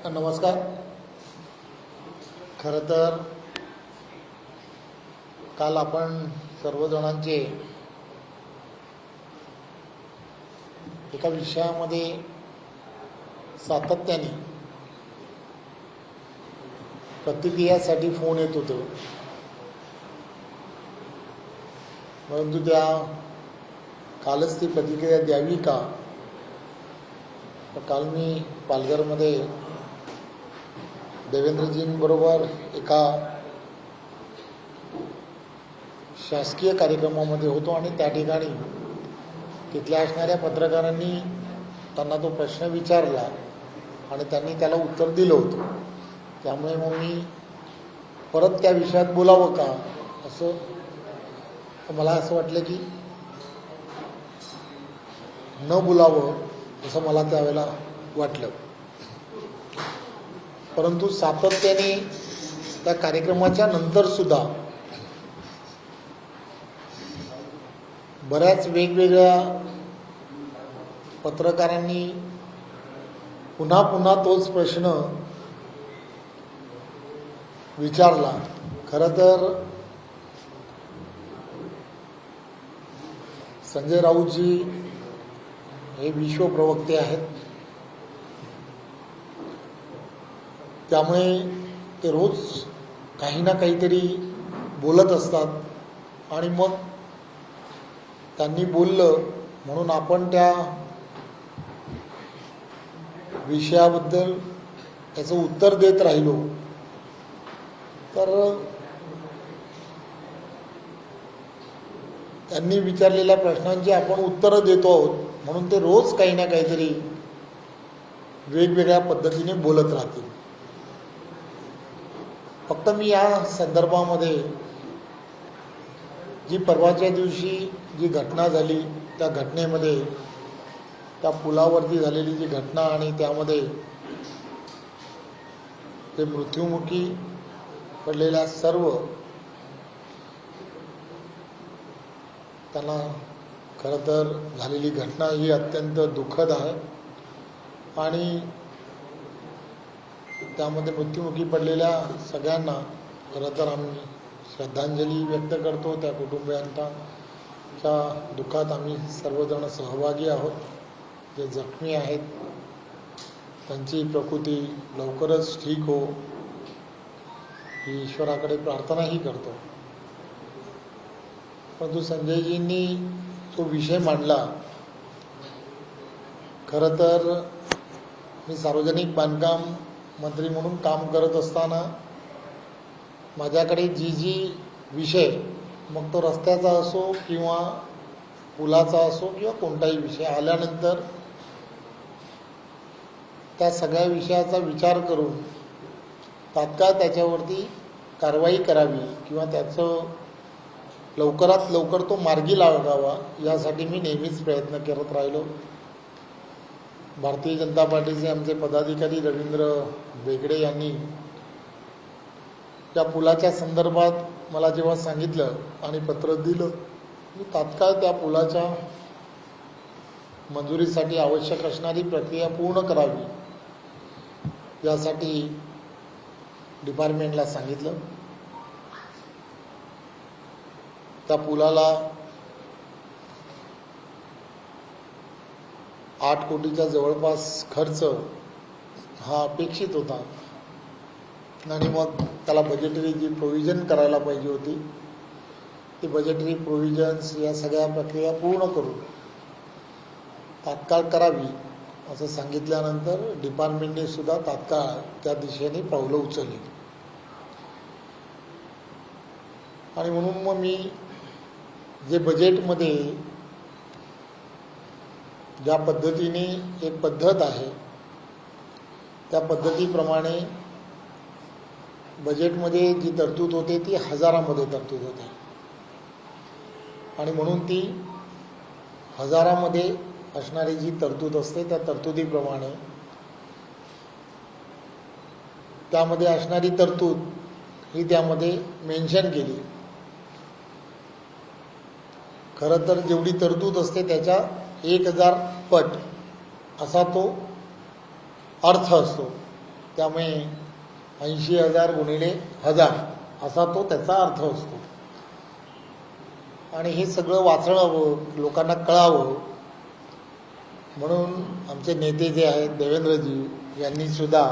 नमस्कार. खरं तर काल आपण सर्वजणांचे एका विषयामध्ये सातत्याने प्रतिक्रियासाठी फोन येत होते, परंतु कालच ती प्रतिक्रिया द्यावी का. काल मी पालघरमध्ये देवेंद्रजींबरोबर एका शासकीय कार्यक्रमामध्ये होतो आणि त्या ठिकाणी तिथल्या असणाऱ्या पत्रकारांनी त्यांना तो प्रश्न विचारला आणि त्यांनी त्याला उत्तर दिलं होतं. त्यामुळे मग मी परत त्या विषयात बोलावं का असं मला असं वाटलं की न बोलावं असं मला त्यावेळेला वाटलं. परंतु सातत्याने त्या कार्यक्रमाच्या नंतरसुद्धा बऱ्याच वेगवेगळ्या पत्रकारांनी पुन्हा पुन्हा तोच प्रश्न विचारला. खरं तर संजय राऊतजी हे विश्वप्रवक्ते आहेत, त्यामुळे ते रोज काही ना काहीतरी बोलत असतात आणि मग त्यांनी बोललं म्हणून आपण त्या विषयाबद्दल त्याचं उत्तर देत राहिलो तर त्यांनी विचारलेल्या प्रश्नांची आपण उत्तरं देतो आहोत म्हणून ते रोज काही ना काहीतरी वेगवेगळ्या पद्धतीने बोलत राहतील. फक्त मी या संदर्भामध्ये जी परवाच्या दिवशी जी घटना झाली त्या घटनेमध्ये त्या पुलावरती झालेली जी घटना आणि त्यामध्ये ते मृत्युमुखी पडलेल्या सर्व त्यांना खरं तर झालेली घटना ही अत्यंत दुःखद आहे आणि त्यामध्ये मृत्युमुखी पडलेल्या सगळ्यांना खरं तर आम्ही श्रद्धांजली व्यक्त करतो. त्या कुटुंबियांच्या दुःखात आम्ही सर्वजण सहभागी आहोत. जे जखमी आहेत त्यांची प्रकृती लवकरच ठीक हो ही ईश्वराकडे प्रार्थनाही करतो. परंतु संजयजींनी तो विषय मांडला. खरं तर मी सार्वजनिक बांधकाम मंत्री म्हणून काम करत असताना माझ्याकडे जी विषय मग तो रस्त्याचा असो किंवा पुलाचा असो किंवा कोणताही विषय आल्यानंतर त्या सगळ्या विषयाचा विचार करून तात्काळ त्याच्यावरती कारवाई करावी किंवा त्याचं लवकरात लवकर तो मार्गी लागावा यासाठी मी नेहमीच प्रयत्न करत राहिलो. भारतीय जनता पार्टीचे आमचे पदाधिकारी रवींद्र बेगडे यांनी त्या पुलाच्या संदर्भात मला जेव्हा सांगितलं आणि पत्र दिलं मी तात्काळ त्या पुलाच्या मंजुरीसाठी आवश्यक असणारी प्रक्रिया पूर्ण करावी यासाठी डिपार्टमेंटला सांगितलं. त्या पुलाला 8 कोटीच्या जवळपास खर्च हा अपेक्षित होता आणि मग त्याला बजेटरी जी प्रोव्हिजन करायला पाहिजे होती ती बजेटरी प्रोव्हिजन्स या सगळ्या प्रक्रिया पूर्ण करून तात्काळ करावी असं सांगितल्यानंतर डिपार्टमेंटने सुद्धा तात्काळ त्या दिशेने पावलं उचलली. आणि म्हणून मग मी जे बजेटमध्ये ज्या पद्धतीने एक पद्धत आहे त्या पद्धतीप्रमाणे बजेटमध्ये जी तरतूद होते ती हजारामध्ये तरतूद होते आणि म्हणून ती हजारामध्ये असणारी जी तरतूद असते त्या तरतुदीप्रमाणे त्यामध्ये असणारी तरतूद ही त्यामध्ये मेन्शन केली. खरं तर जेवढी तरतूद असते त्याच्या 1000 पट असा तो अर्थ असतो. त्यामुळे 80,000 गुणिले 1000 असा तो त्याचा अर्थ असतो. आणि हे सगळं वाचळावं, लोकांना कळावं म्हणून आमचे नेते जे आहेत देवेंद्रजी यांनी सुद्धा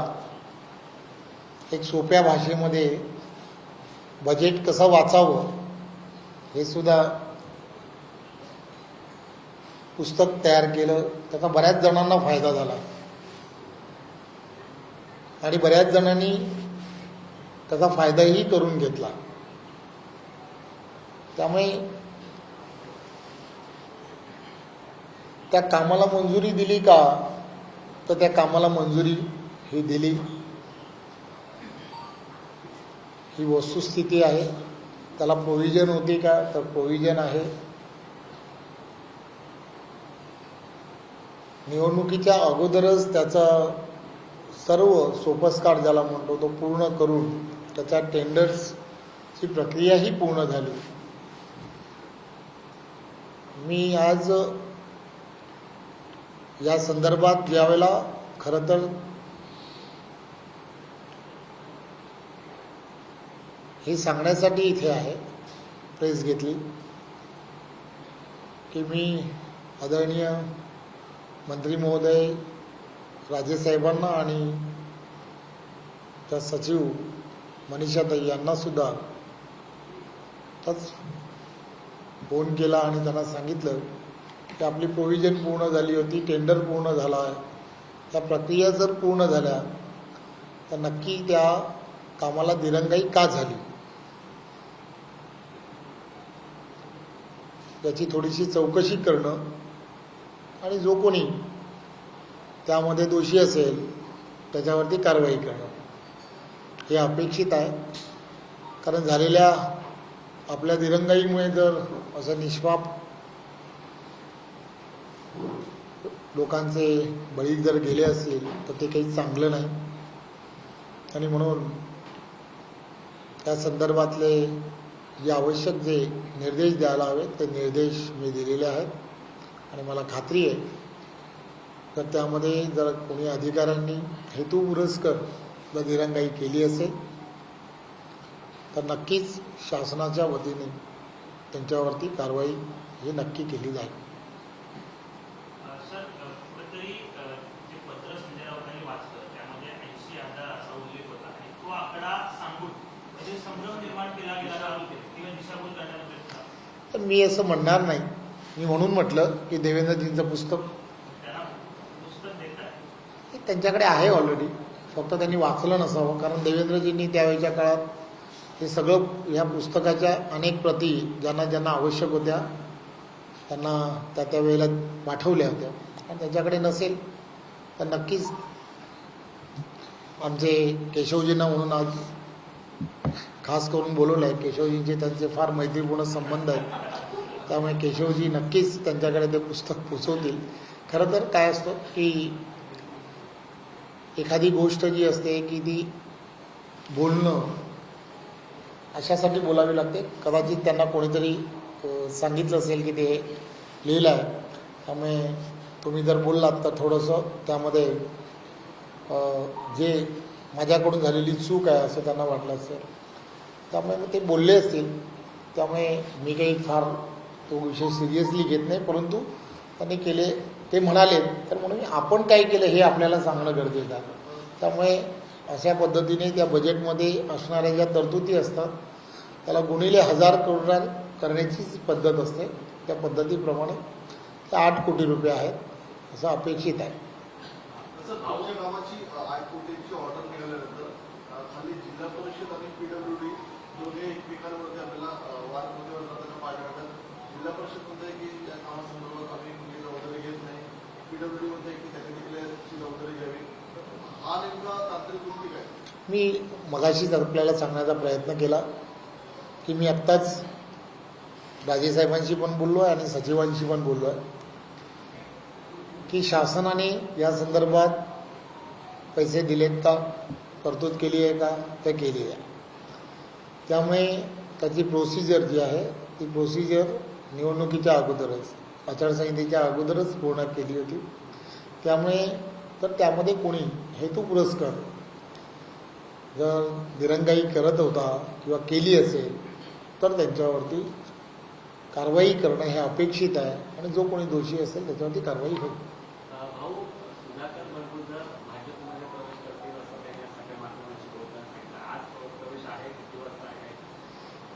एक सोप्या भाषेमध्ये बजेट कसं वाचावं हे सुद्धा पुस्तक तयार केलं. त्याचा बऱ्याच जणांना फायदा झाला आणि बऱ्याच जणांनी त्याचा फायदाही करून घेतला. त्यामुळे त्या कामाला मंजुरी दिली का, तर त्या कामाला मंजुरी ही दिली. ही वस्तुस्थिती आहे. त्याला प्रोव्हिजन होती का, तर प्रोव्हिजन आहे. निवडणुकीच्या अगोदरच त्याचा सर्व सोपस्कार ज्याला म्हणतो तो पूर्ण करून त्याच्या टेंडर्सची प्रक्रियाही पूर्ण झाली. मी आज या संदर्भात ज्यावेळेला खरं तर हे सांगण्यासाठी इथे आहे, प्रेस घेतली की मी आदरणीय मंत्री महोदय राजेसाहेबांना आणि त्या सचिव मनीषाताई यांना सुद्धा फोन केला आणि त्यांना सांगितलं की आपली प्रोव्हिजन पूर्ण झाली होती, टेंडर पूर्ण झाला आहे. त्या प्रक्रिया जर पूर्ण झाल्या तर नक्की त्या कामाला दिरंगाई का झाली याची थोडीशी चौकशी करणं आणि जो कोणी त्यामध्ये दोषी असेल त्याच्यावरती कारवाई करणं हे अपेक्षित आहे. कारण झालेल्या आपल्या दिरंगाईमुळे जर असं निष्पाप लोकांचे बळी जर गेले असतील तर ते काही चांगलं नाही. आणि म्हणून त्या संदर्भातले जे आवश्यक जे निर्देश द्यायला हवेत ते निर्देश मी दिलेले आहेत. आणि मला खात्री आहे तर त्यामध्ये जर कोणी अधिकाऱ्यांनी हेतुपुरस्सर जर दिरंगाई केली असेल तर नक्कीच शासनाच्या वतीने त्यांच्यावरती कारवाई ही नक्की केली जाईल. सर, कुठेतरी जे पत्र संजय राऊतांनी वाचलं त्यामध्ये 80,000 असा उल्लेख होता आणि तो आकडा सांगून म्हणजे संभ्रम निर्माण केला गेला किंवा दिशाभूल करण्याचा प्रयत्न. तर मी असं म्हणणार नाही. मी म्हणून म्हटलं की देवेंद्रजींचं पुस्तक त्यांना पुस्तक देत आहे, त्यांच्याकडे आहे ऑलरेडी, फक्त त्यांनी वाचलं नसावं. कारण देवेंद्रजींनी त्यावेळेच्या काळात हे सगळं ह्या पुस्तकाच्या अनेक प्रती ज्यांना ज्यांना आवश्यक होत्या त्यांना त्या वेळेला पाठवल्या होत्या. आणि त्यांच्याकडे नसेल तर नक्कीच आमचे केशवजींना म्हणून आज खास करून बोलवलं आहे. केशवजींचे त्यांचे फार मैत्रीपूर्ण संबंध आहेत, त्यामुळे केशवजी नक्कीच त्यांच्याकडे ते पुस्तक पोचवतील. खरं तर काय असतं की एखादी गोष्ट जी असते की ती बोलणं अशासाठी बोलावी लागते. कदाचित त्यांना कोणीतरी सांगितलं असेल की ते लिहिलं आहे, त्यामुळे तुम्ही जर बोललात तर थोडंसं त्यामध्ये जे माझ्याकडून झालेली चूक आहे असं त्यांना वाटलं असेल, त्यामुळे मग ते बोलले असतील. त्यामुळे मी काही फार तो विषय सिरियसली घेत नाही. परंतु त्यांनी केले ते म्हणाले तर म्हणून आपण काय केलं हे आपल्याला सांगणं गरजेचं आहे. त्यामुळे अशा पद्धतीने त्या बजेटमध्ये असणाऱ्या ज्या तरतुदी असतात त्याला गुणिले 1000 करोड करण्याचीच पद्धत असते. त्या पद्धतीप्रमाणे 8 कोटी रुपये आहेत असं अपेक्षित आहे. भाऊच्या कामाची 8 कोटीची ऑर्डर मिळाल्यानंतर खाली जिल्हा परिषद आणि पीडब्ल्यूडी दोन्ही एकमेकांवरती आपल्याला वादमध्ये जाताना पाहायला. जिल्हा परिषद म्हणते की या कामासंदर्भात आम्ही कुठली जबाबदारी घेत नाही, पीडब्ल्यूडी म्हणते की त्यांनी देखील जबाबदारी घ्यावी. हा नेमका तांत्रिक गोष्टी काय? मी मगाशीच आपल्याला सांगण्याचा प्रयत्न केला की मी आत्ताच राजेसाहेबांशी पण बोललो आहे आणि सचिवांशी पण बोललो आहे की शासनाने या संदर्भात पैसे दिलेत का, तरतूद केली आहे का, ते केली आहे. त्यामुळे त्याची प्रोसिजर जी आहे ती प्रोसिजर निवडणुकीच्या अगोदरच आचारसंहितेच्या अगोदरच पूर्ण केली होती. त्यामुळे तर त्यामध्ये कोणी हेतुपुरस्सर जर दिरंगाई करत होता किंवा केली असेल तर त्यांच्यावरती कारवाई करणं हे अपेक्षित आहे आणि जो कोणी दोषी असेल त्याच्यावरती कारवाई होईल. भाऊ सुधाकर बडगुजर भाजपमध्ये प्रवेश करतील असं त्यांनी सगळ्या माध्यमांशी बोलताना सांगितलं. आज प्रवेश आहे, किती वाजता आहे?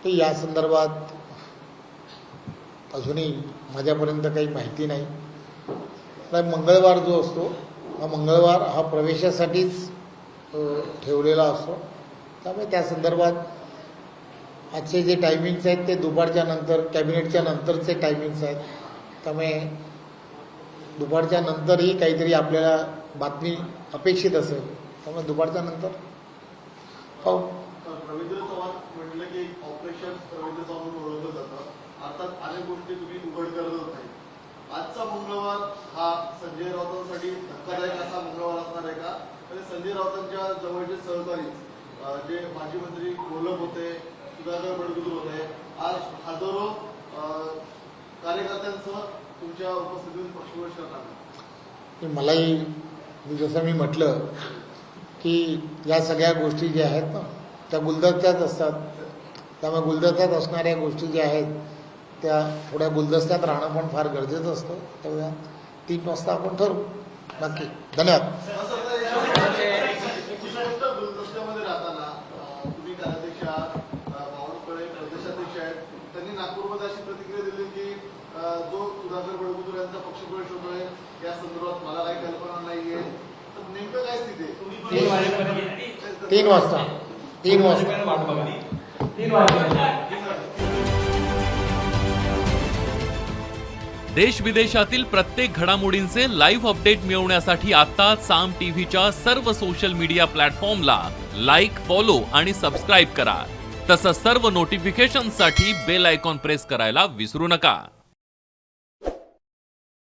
तर या संदर्भात अजूनही माझ्यापर्यंत काही माहिती नाही. तर मंगळवार जो असतो हा मंगळवार हा प्रवेशासाठीच ठेवलेला असतो. त्यामुळे त्या संदर्भात आजचे जे टायमिंग्स आहेत ते दुपारच्या नंतर कॅबिनेटच्या नंतरचे टायमिंग्स आहेत. त्यामुळे दुपारच्या नंतरही काहीतरी आपल्याला बातमी अपेक्षित असेल. त्यामुळे दुपारच्या नंतर हो. रवींद्र चव्हाण म्हटलं की ऑपरेशन रवींद्र चव्हाण म्हणून ओळखलं जातं. अर्थात अनेक गोष्टी तुम्ही उघड करतच नाही. आजचा मंगळवार हा संजय राऊतांसाठी धक्कादायक असा मंगळवार असणार आहे का? आणि संजय राऊतांच्या जवळचे सहकारी जे माजी मंत्री घोलप होते, सुधाकर बडगुजर होते, आज हजारो कार्यकर्त्यांसह तुमच्या उपस्थितीत पक्षप्रवेश करणार. मलाही जसं मी म्हटलं की या सगळ्या गोष्टी ज्या आहेत ना त्या गुलदस्त्यात असतात. त्यामुळे गुलदस्त्यात असणाऱ्या गोष्टी ज्या आहेत त्या थोड्या गुलदस्त्यात राहणं पण फार गरजेचं असतं. त्यामुळे 3 वाजता आपण ठरवू. नक्की. धन्यवाद. गुलदस्त्यामध्ये राहताना तुम्ही कार्याध्यक्ष आहात, बावनकुळे प्रदेशाध्यक्ष आहेत. त्यांनी नागपूरमध्ये अशी प्रतिक्रिया दिली की जो सुधाकर बडगुजर यांचा पक्षप्रवेश होतोय या संदर्भात मला काही कल्पना नाहीये. तर नेमकं काय स्थिती आहे? 3 वाजता. 3 वाजता. देश विदेशातील प्रत्येक घडामोडींचे लाईव्ह अपडेट मिळवण्यासाठी आता साम टीव्हीच्या सर्व सोशल मीडिया प्लॅटफॉर्मला लाईक, फॉलो आणि सबस्क्राईब करा. तसंच सर्व नोटिफिकेशनसाठी बेल आयकॉन प्रेस करायला विसरू नका.